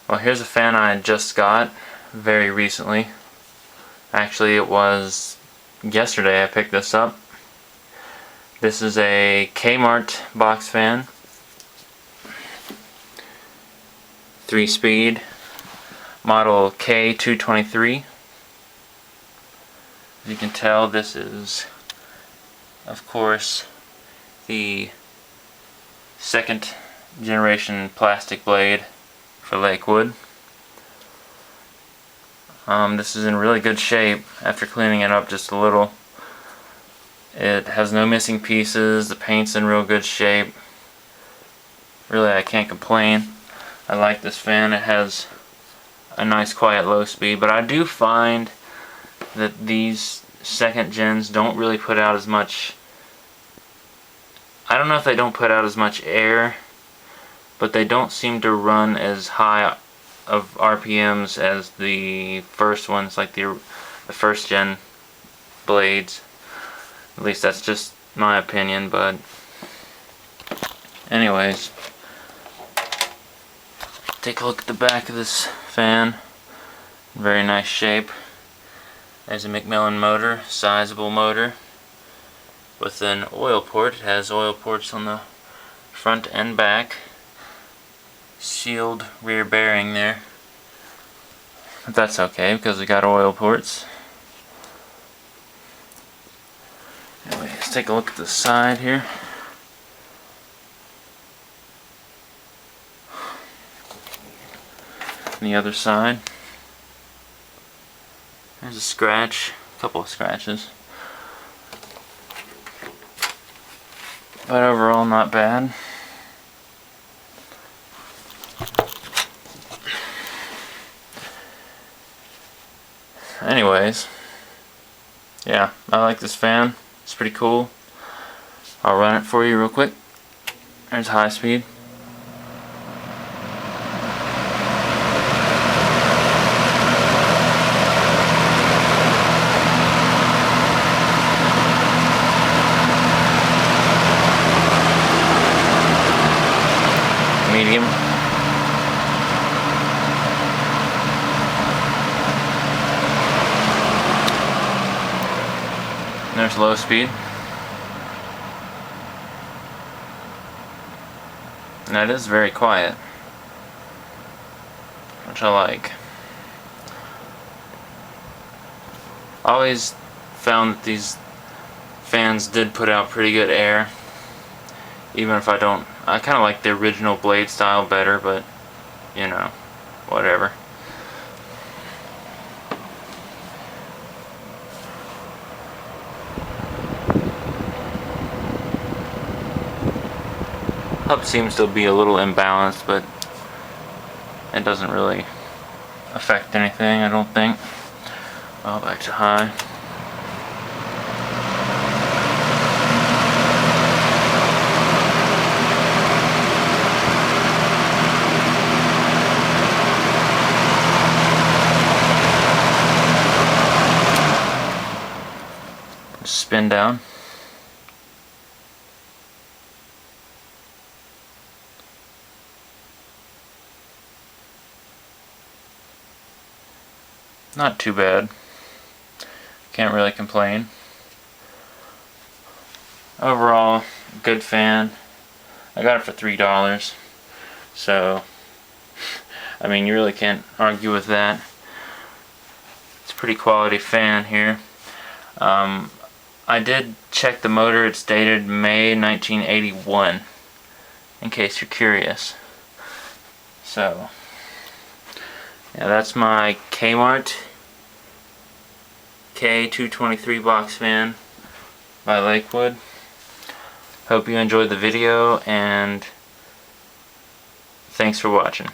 Well, here's a fan I just got very recently. Actually, it was yesterday I picked this up. This is a Kmart box fan. 3-speed. Model K223. As you can tell, this is, of course, the second generation plastic blade for Lakewood. This is in really good shape after cleaning it up just a little. It has no missing pieces, the paint's in real good shape. Really, I can't complain. I like this fan. It has a nice quiet low speed, but I do find that these second gens don't really put out as much. I don't know if they don't put out as much air, but they don't seem to run as high of RPMs as the first ones, like the first gen blades. At least that's just my opinion, but anyways, take a look at the back of this fan. Very nice shape. There's a Macmillan motor, sizable motor with an oil port. It has oil ports on the front and back. Sealed rear bearing there, but that's okay because we got oil ports. Anyway, let's take a look at the side here. On the other side, there's a scratch, a couple of scratches, but overall not bad. Anyways, yeah, I like this fan. It's pretty cool. I'll run it for you real quick. There's high speed. Medium. There's low speed. And that is very quiet, which I like. I always found that these fans did put out pretty good air, even if I don't. I kind of like the original blade style better, but you know, whatever. Hub seems to be a little imbalanced, but it doesn't really affect anything, I don't think. Well, back to high. Spin down. Not too bad. Can't really complain. Overall, good fan. I got it for $3. So, I mean, you really can't argue with that. It's a pretty quality fan here. I did check the motor. It's dated May 1981, in case you're curious. So, yeah, that's my Kmart K223 box fan by Lakewood. Hope you enjoyed the video, and thanks for watching.